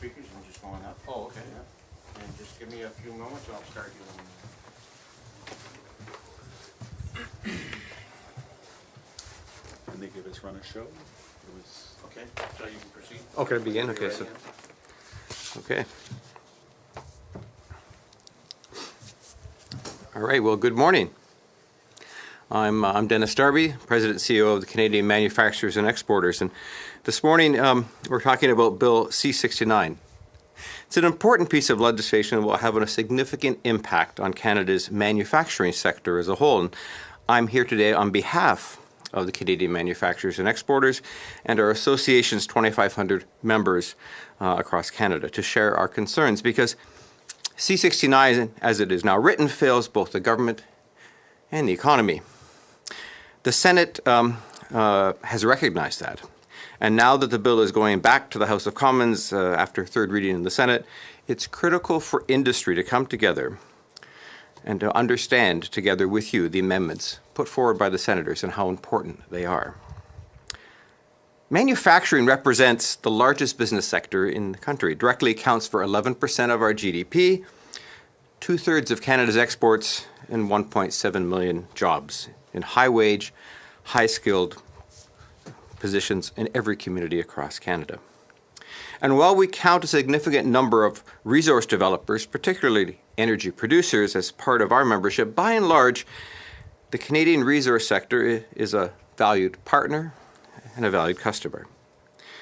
speakers and just going up. Oh, okay. Yeah. And just give me a few moments and I'll start doing. And they give us run a show? It was... Okay, so you can proceed. Okay, begin. Okay, so okay. All right. Well, good morning. I'm Dennis Darby, President and CEO of the Canadian Manufacturers and Exporters, and this morning we're talking about Bill C-69. It's an important piece of legislation that will have a significant impact on Canada's manufacturing sector as a whole. And I'm here today on behalf of the Canadian Manufacturers and Exporters and our association's 2,500 members across Canada to share our concerns, because C-69, as it is now written, fails both the government and the economy. The Senate has recognized that. And now that the bill is going back to the House of Commons after third reading in the Senate, it's critical for industry to come together and to understand together with you the amendments put forward by the senators and how important they are. Manufacturing represents the largest business sector in the country. It directly accounts for 11% of our GDP, 2/3 of Canada's exports, and 1.7 million jobs in high-wage, high-skilled positions in every community across Canada. And while we count a significant number of resource developers, particularly energy producers, as part of our membership, by and large, the Canadian resource sector is a valued partner and a valued customer.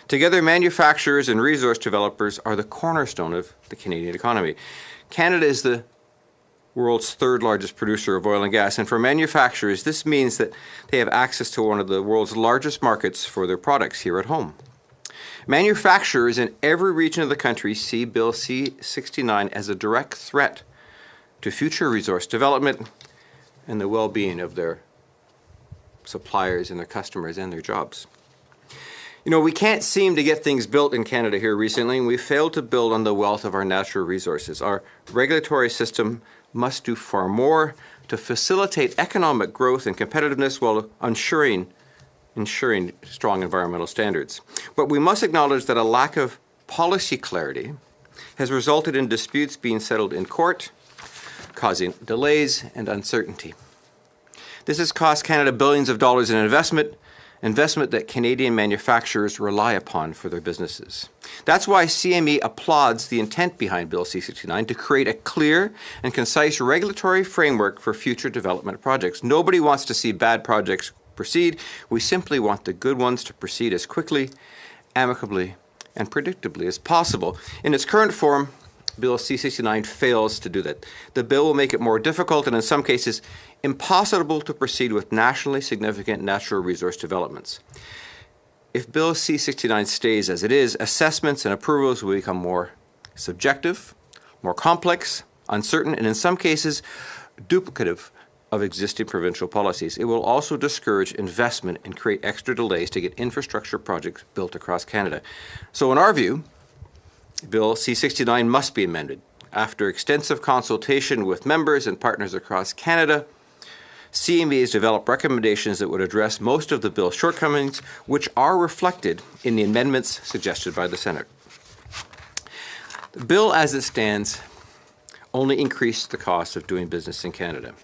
Together, manufacturers and resource developers are the cornerstone of the Canadian economy. Canada is the world's third largest producer of oil and gas, and for manufacturers, this means that they have access to one of the world's largest markets for their products here at home. Manufacturers in every region of the country see Bill C-69 as a direct threat to future resource development and the well-being of their suppliers and their customers and their jobs. You know, we can't seem to get things built in Canada here recently, and we failed to build on the wealth of our natural resources. Our regulatory system must do far more to facilitate economic growth and competitiveness while ensuring strong environmental standards. But we must acknowledge that a lack of policy clarity has resulted in disputes being settled in court, causing delays and uncertainty. This has cost Canada billions of dollars in investment that Canadian manufacturers rely upon for their businesses. That's why CME applauds the intent behind Bill C-69 to create a clear and concise regulatory framework for future development projects. Nobody wants to see bad projects proceed. We simply want the good ones to proceed as quickly, amicably, and predictably as possible. In its current form, Bill C-69 fails to do that. The bill will make it more difficult and in some cases impossible to proceed with nationally significant natural resource developments. If Bill C-69 stays as it is, assessments and approvals will become more subjective, more complex, uncertain, and in some cases duplicative of existing provincial policies. It will also discourage investment and create extra delays to get infrastructure projects built across Canada. So in our view, Bill C-69 must be amended. After extensive consultation with members and partners across Canada, CME has developed recommendations that would address most of the bill's shortcomings, which are reflected in the amendments suggested by the Senate. The bill as it stands only increases the cost of doing business in Canada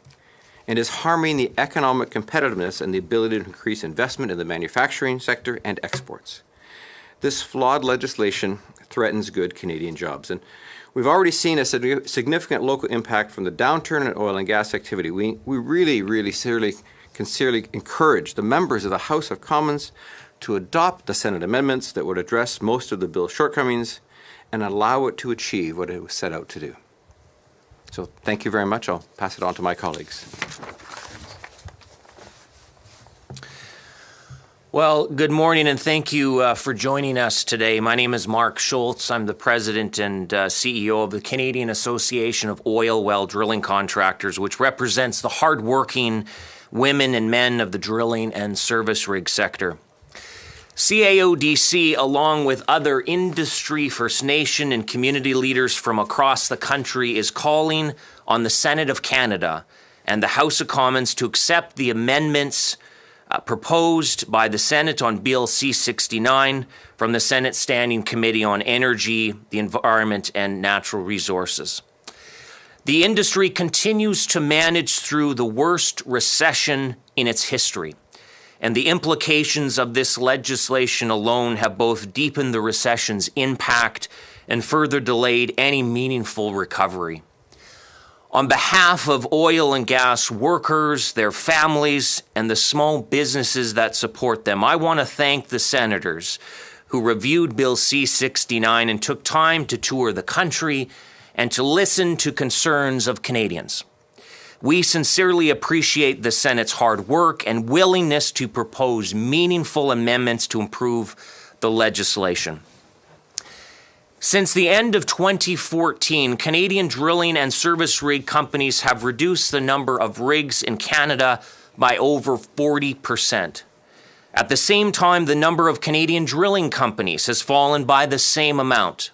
and is harming the economic competitiveness and the ability to increase investment in the manufacturing sector and exports. This flawed legislation threatens good Canadian jobs. And we've already seen a significant local impact from the downturn in oil and gas activity. We really sincerely encourage the members of the House of Commons to adopt the Senate amendments that would address most of the bill's shortcomings and allow it to achieve what it was set out to do. So thank you very much. I'll pass it on to my colleagues. Well, good morning and thank you for joining us today. My name is Mark Schultz. I'm the President and CEO of the Canadian Association of Oilwell Drilling Contractors, which represents the hardworking women and men of the drilling and service rig sector. CAODC, along with other industry, First Nation, and community leaders from across the country, is calling on the Senate of Canada and the House of Commons to accept the amendments proposed by the Senate on Bill C-69 from the Senate Standing Committee on Energy, the Environment, and Natural Resources. The industry continues to manage through the worst recession in its history, and the implications of this legislation alone have both deepened the recession's impact and further delayed any meaningful recovery. On behalf of oil and gas workers, their families, and the small businesses that support them, I want to thank the senators who reviewed Bill C-69 and took time to tour the country and to listen to concerns of Canadians. We sincerely appreciate the Senate's hard work and willingness to propose meaningful amendments to improve the legislation. Since the end of 2014, Canadian drilling and service rig companies have reduced the number of rigs in Canada by over 40%. At the same time, the number of Canadian drilling companies has fallen by the same amount.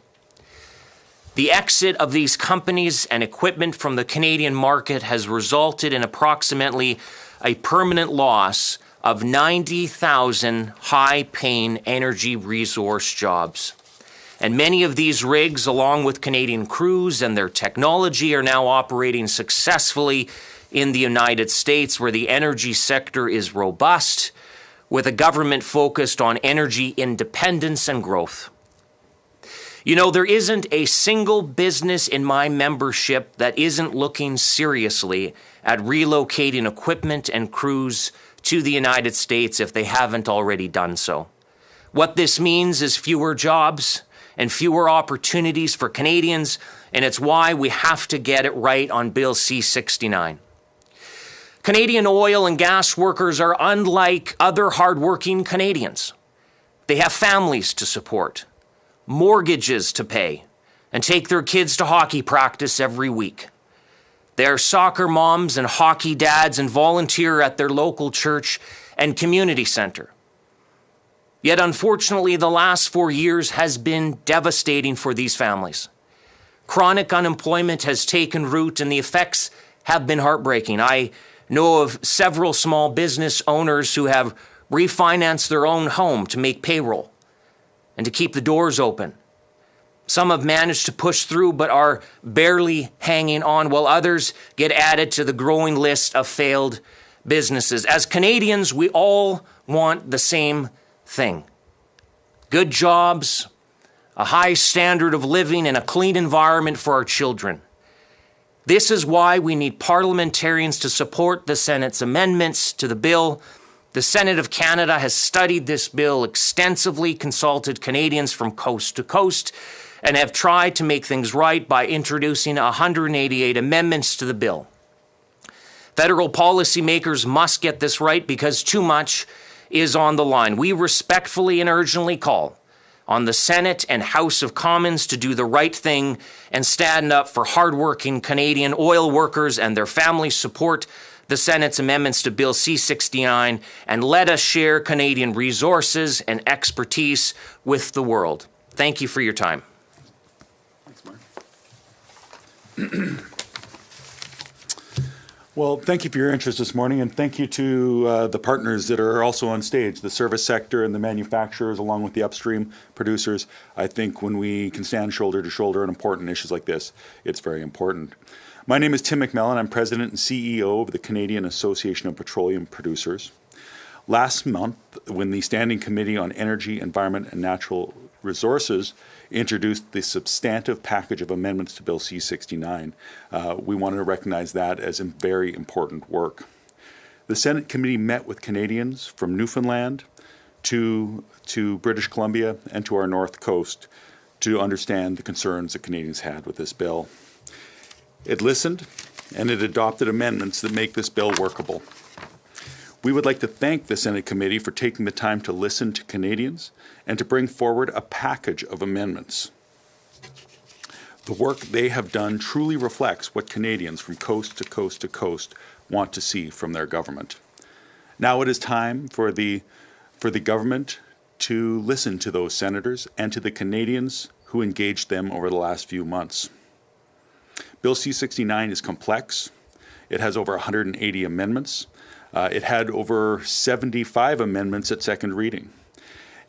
The exit of these companies and equipment from the Canadian market has resulted in approximately a permanent loss of 90,000 high-paying energy resource jobs. And many of these rigs, along with Canadian crews and their technology, are now operating successfully in the United States, where the energy sector is robust, with a government focused on energy independence and growth. You know, there isn't a single business in my membership that isn't looking seriously at relocating equipment and crews to the United States if they haven't already done so. What this means is fewer jobs and fewer opportunities for Canadians, and it's why we have to get it right on Bill C-69. Canadian oil and gas workers are unlike other hardworking Canadians. They have families to support, mortgages to pay, and take their kids to hockey practice every week. They are soccer moms and hockey dads and volunteer at their local church and community center. Yet, unfortunately, the last 4 years has been devastating for these families. Chronic unemployment has taken root, and the effects have been heartbreaking. I know of several small business owners who have refinanced their own home to make payroll and to keep the doors open. Some have managed to push through but are barely hanging on, while others get added to the growing list of failed businesses. As Canadians, we all want the same thing: good jobs, a high standard of living, and a clean environment for our children. This is why we need parliamentarians to support the Senate's amendments to the bill. The Senate of Canada has studied this bill extensively, consulted Canadians from coast to coast, and have tried to make things right by introducing 188 amendments to the bill. Federal policymakers must get this right because too much is on the line. We respectfully and urgently call on the Senate and House of Commons to do the right thing and stand up for hardworking Canadian oil workers and their families. Support the Senate's amendments to Bill C-69 and let us share Canadian resources and expertise with the world. Thank you for your time. Thanks, Mark. Well, thank you for your interest this morning, and thank you to the partners that are also on stage, the service sector and the manufacturers, along with the upstream producers. I think when we can stand shoulder to shoulder on important issues like this, it's very important. My name is Tim McMillan. I'm President and CEO of the Canadian Association of Petroleum Producers. Last month, when the Standing Committee on Energy, Environment and Natural Resources introduced the substantive package of amendments to Bill C-69, we wanted to recognize that as a very important work. The Senate committee met with Canadians from Newfoundland to British Columbia and to our north coast to understand the concerns that Canadians had with this bill. It listened and it adopted amendments that make this bill workable. We would like to thank the Senate committee for taking the time to listen to Canadians and to bring forward a package of amendments. The work they have done truly reflects what Canadians from coast to coast to coast want to see from their government. Now it is time for the government to listen to those senators and to the Canadians who engaged them over the last few months. Bill C-69 is complex. It has over 180 amendments. It had over 75 amendments at second reading.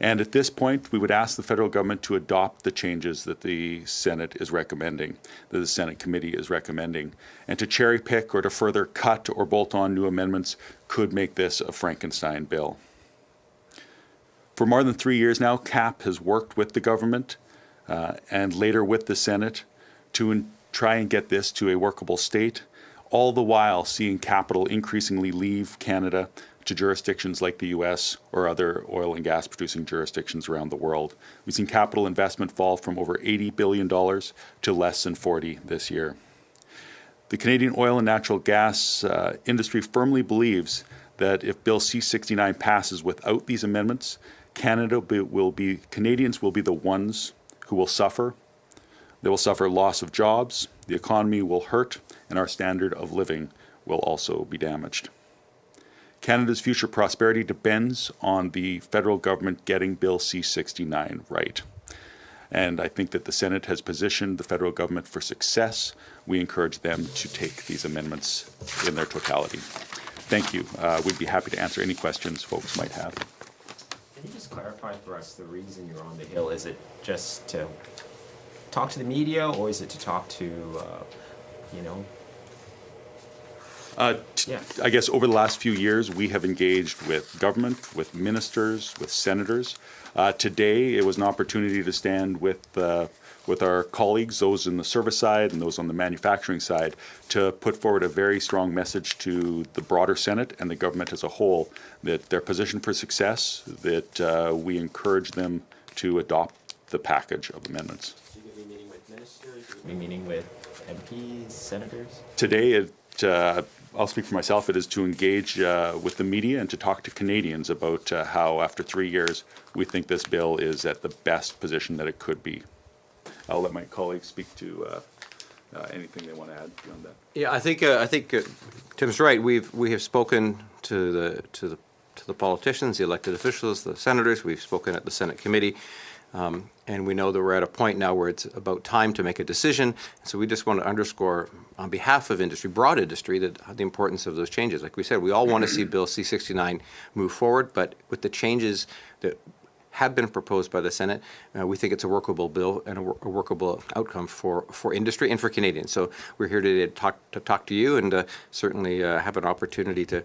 And at this point, we would ask the federal government to adopt the changes that the Senate is recommending, that the Senate committee is recommending. And to cherry pick or to further cut or bolt on new amendments could make this a Frankenstein bill. For more than 3 years now, CAPP has worked with the government and later with the Senate to try and get this to a workable state, all the while seeing capital increasingly leave Canada to jurisdictions like the US or other oil and gas producing jurisdictions around the world. We've seen capital investment fall from over $80 billion to less than 40 this year. The Canadian oil and natural gas industry firmly believes that if Bill C-69 passes without these amendments, Canadians will be the ones who will suffer. They will suffer loss of jobs, the economy will hurt, and our standard of living will also be damaged. Canada's future prosperity depends on the federal government getting Bill C-69 right. And I think that the Senate has positioned the federal government for success. We encourage them to take these amendments in their totality. Thank you. We'd be happy to answer any questions folks might have. Can you just clarify for us the reason you're on the Hill? Is it just to talk to the media, or is it to talk to, you know? I guess over the last few years, we have engaged with government, with ministers, with senators. Today, it was an opportunity to stand with our colleagues, those in the service side and those on the manufacturing side, to put forward a very strong message to the broader Senate and the government as a whole that they're positioned for success, that we encourage them to adopt the package of amendments. So you're going to be meeting with ministers, you're going to be meeting with MPs, senators? Today, I'll speak for myself, it is to engage with the media and to talk to Canadians about how, after 3 years, we think this bill is at the best position that it could be. I'll let my colleagues speak to anything they want to add beyond that. Yeah, I think Tim's right. We have spoken to the politicians, the elected officials, the senators. We've spoken at the Senate committee. And we know that we're at a point now where it's about time to make a decision. So we just want to underscore on behalf of industry, broad industry, that the importance of those changes. Like we said, we all want to see Bill C-69 move forward, but with the changes that have been proposed by the Senate, we think it's a workable bill and a workable outcome for industry and for Canadians. So we're here today to talk to you and certainly have an opportunity to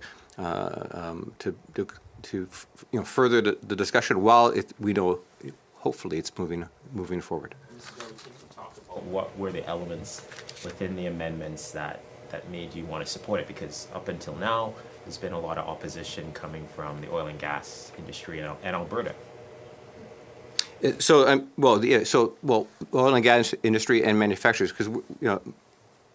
further the discussion while we know hopefully it's moving forward. Can you talk about what were the elements within the amendments that made you want to support it? Because up until now, there's been a lot of opposition coming from the oil and gas industry and Alberta. Oil and gas industry and manufacturers, because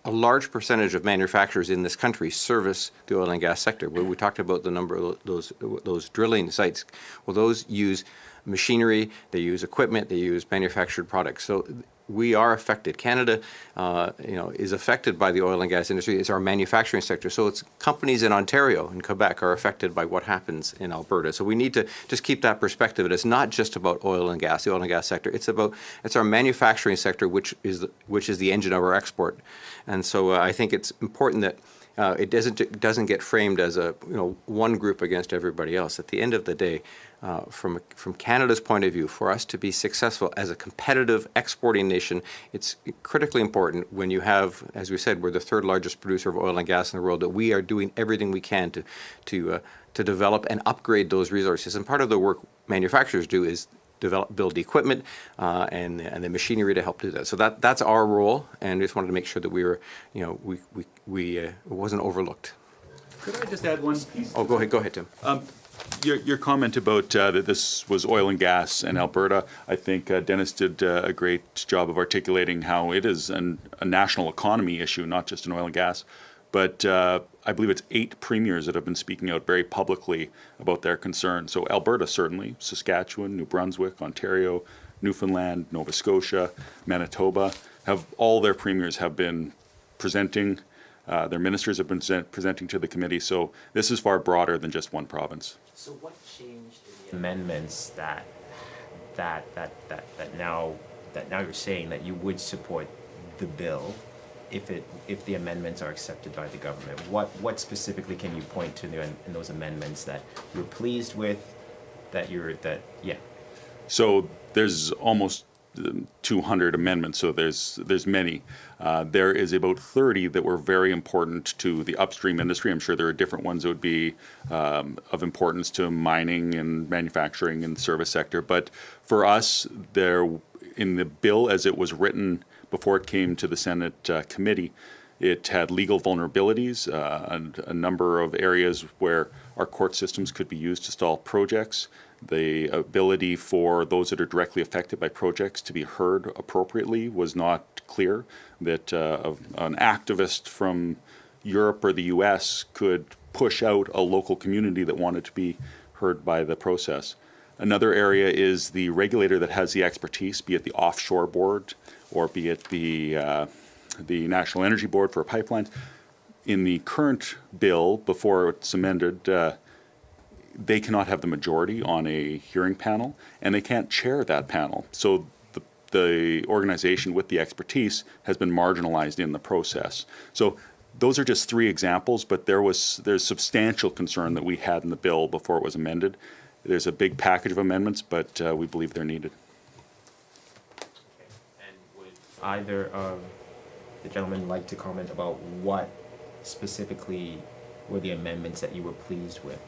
a large percentage of manufacturers in this country service the oil and gas sector. We talked about the number of those drilling sites. Well, those use machinery, they use equipment, they use manufactured products. So we are affected. Canada, is affected by the oil and gas industry. It's our manufacturing sector. So it's companies in Ontario and Quebec are affected by what happens in Alberta. So we need to just keep that perspective. It's not just about oil and gas, the oil and gas sector. It's our manufacturing sector, which is the engine of our export. And so I think it's important that it doesn't get framed as one group against everybody else. At the end of the day, from Canada's point of view, for us to be successful as a competitive exporting nation, it's critically important when you have, as we said, we're the third largest producer of oil and gas in the world, that we are doing everything we can to develop and upgrade those resources. And part of the work manufacturers do is build the equipment and the machinery to help do that. So that's our role, and we just wanted to make sure that we were, it wasn't overlooked. Could I just add one piece? Oh, go ahead, Tim. Your comment about that this was oil and gas in Alberta, I think Dennis did a great job of articulating how it is a national economy issue, not just in oil and gas. But I believe it's 8 premiers that have been speaking out very publicly about their concern. So Alberta, certainly, Saskatchewan, New Brunswick, Ontario, Newfoundland, Nova Scotia, Manitoba, all their premiers have been presenting. Their ministers have been presenting to the committee. So this is far broader than just one province. So what changed in the amendments that now you're saying that you would support the bill if the amendments are accepted by the government? What specifically can you point to in those amendments that you're pleased with, yeah? So there's almost 200 amendments, so there's many. There is about 30 that were very important to the upstream industry. I'm sure there are different ones that would be of importance to mining and manufacturing and service sector. But for us, there in the bill as it was written before it came to the Senate committee, it had legal vulnerabilities and a number of areas where our court systems could be used to stall projects. The ability for those that are directly affected by projects to be heard appropriately was not clear. That an activist from Europe or the US could push out a local community that wanted to be heard by the process. Another area is the regulator that has the expertise, be it the offshore board or be it the National Energy Board for pipelines. In the current bill, before it's amended, they cannot have the majority on a hearing panel, and they can't chair that panel. So the organization with the expertise has been marginalized in the process. So those are just three examples, but there's substantial concern that we had in the bill before it was amended. There's a big package of amendments, but we believe they're needed. And would either of the gentlemen like to comment about what specifically were the amendments that you were pleased with?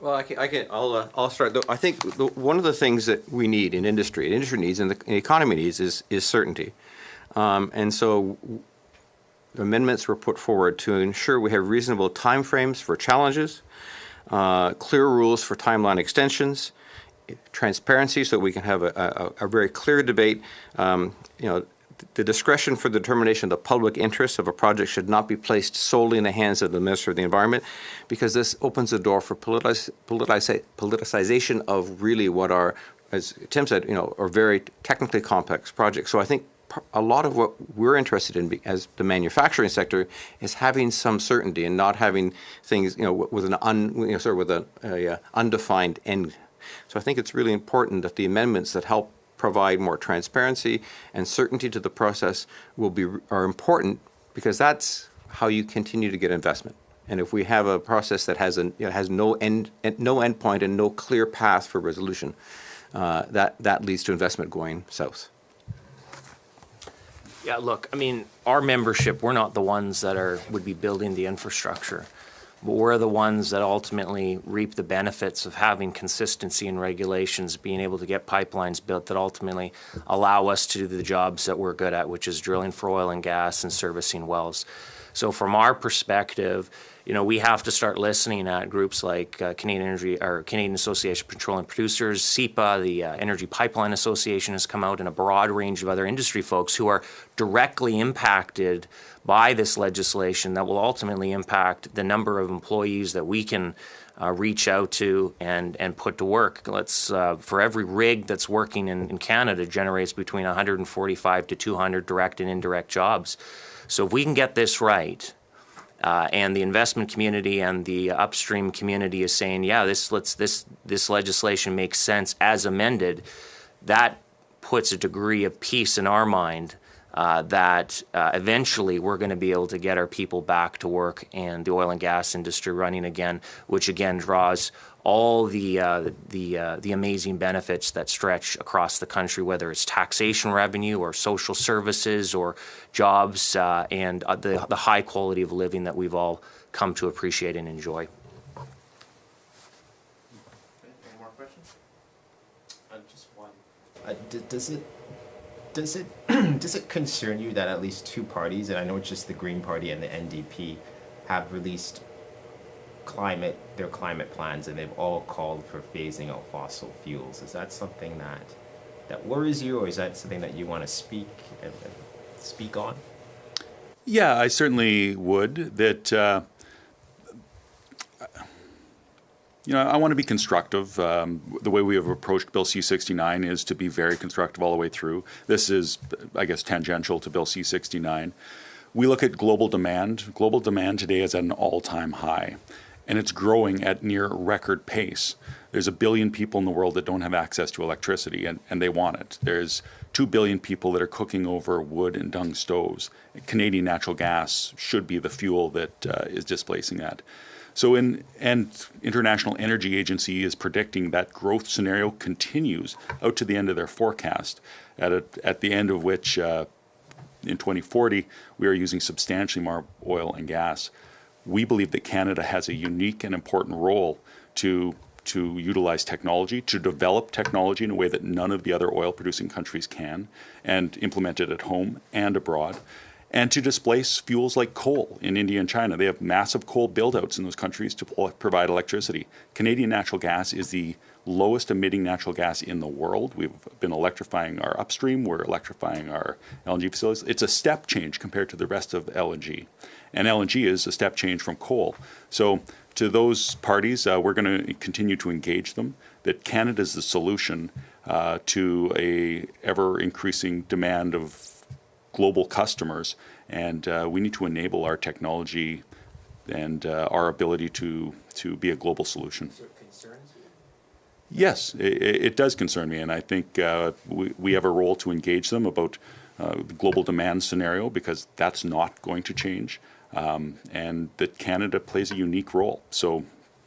Well, I'll start. I think one of the things that we need in industry needs, and the economy needs, is certainty. And so the amendments were put forward to ensure we have reasonable timeframes for challenges, clear rules for timeline extensions, transparency so we can have a very clear debate. The discretion for the determination of the public interest of a project should not be placed solely in the hands of the Minister of the Environment, because this opens the door for politicization of really what are, as Tim said, are very technically complex projects. So I think a lot of what we're interested in as the manufacturing sector is having some certainty and not having things, with an undefined end. So I think it's really important that the amendments that help provide more transparency and certainty to the process are important, because that's how you continue to get investment. And if we have a process that has no end point and no clear path for resolution, that leads to investment going south. Yeah, look, I mean, our membership, we're not the ones that would be building the infrastructure, but we're the ones that ultimately reap the benefits of having consistency in regulations, being able to get pipelines built that ultimately allow us to do the jobs that we're good at, which is drilling for oil and gas and servicing wells. So from our perspective, we have to start listening at groups like Canadian Association of Petroleum Producers, CEPA, the Energy Pipeline Association has come out, and a broad range of other industry folks who are directly impacted by this legislation that will ultimately impact the number of employees that we can reach out to and put to work. For every rig that's working in Canada generates between 145 to 200 direct and indirect jobs. So if we can get this right, and the investment community and the upstream community is saying, yeah, this legislation makes sense as amended, that puts a degree of peace in our mind that eventually we're going to be able to get our people back to work and the oil and gas industry running again, which again draws all the amazing benefits that stretch across the country, whether it's taxation revenue or social services or jobs and the high quality of living that we've all come to appreciate and enjoy. Any more questions? Just one. Does it concern you that at least two parties, and I know it's just the Green Party and the NDP, have released their climate plans, and they've all called for phasing out fossil fuels? Is that something that worries you, or is that something that you want to speak on? Yeah, I certainly would. That I want to be constructive. The way we have approached Bill C-69 is to be very constructive all the way through. This is, I guess, tangential to Bill C-69. We look at global demand. Global demand today is at an all-time high. and it's growing at near record pace. There's 1 billion people in the world that don't have access to electricity, and they want it. There's 2 billion people that are cooking over wood and dung stoves. Canadian natural gas should be the fuel that is displacing that. So and International Energy Agency is predicting that growth scenario continues out to the end of their forecast, at the end of which in 2040 we are using substantially more oil and gas. We believe that Canada has a unique and important role to utilize technology, to develop technology in a way that none of the other oil-producing countries can, and implement it at home and abroad, and to displace fuels like coal in India and China. They have massive coal build-outs in those countries to provide electricity. Canadian natural gas is the lowest emitting natural gas in the world. We've been electrifying our upstream, we're electrifying our LNG facilities. It's a step change compared to the rest of LNG. And LNG is a step change from coal. So to those parties, we're going to continue to engage them, that Canada is the solution to a ever-increasing demand of global customers, and we need to enable our technology and our ability to be a global solution. So it concerns you? Yes, it does concern me, and I think we have a role to engage them about the global demand scenario, because that's not going to change. And that Canada plays a unique role. So,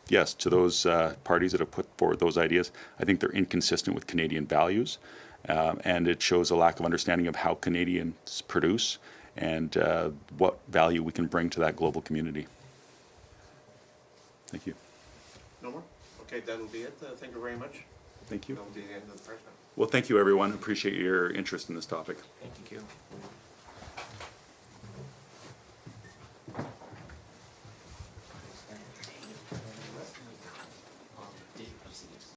yes, to those parties that have put forward those ideas, I think they're inconsistent with Canadian values, and it shows a lack of understanding of how Canadians produce and what value we can bring to that global community. Thank you. No more? Okay, that'll be it. Thank you very much. Thank you. That'll be the end of the press now. Well, thank you, everyone. Appreciate your interest in this topic. Thank you.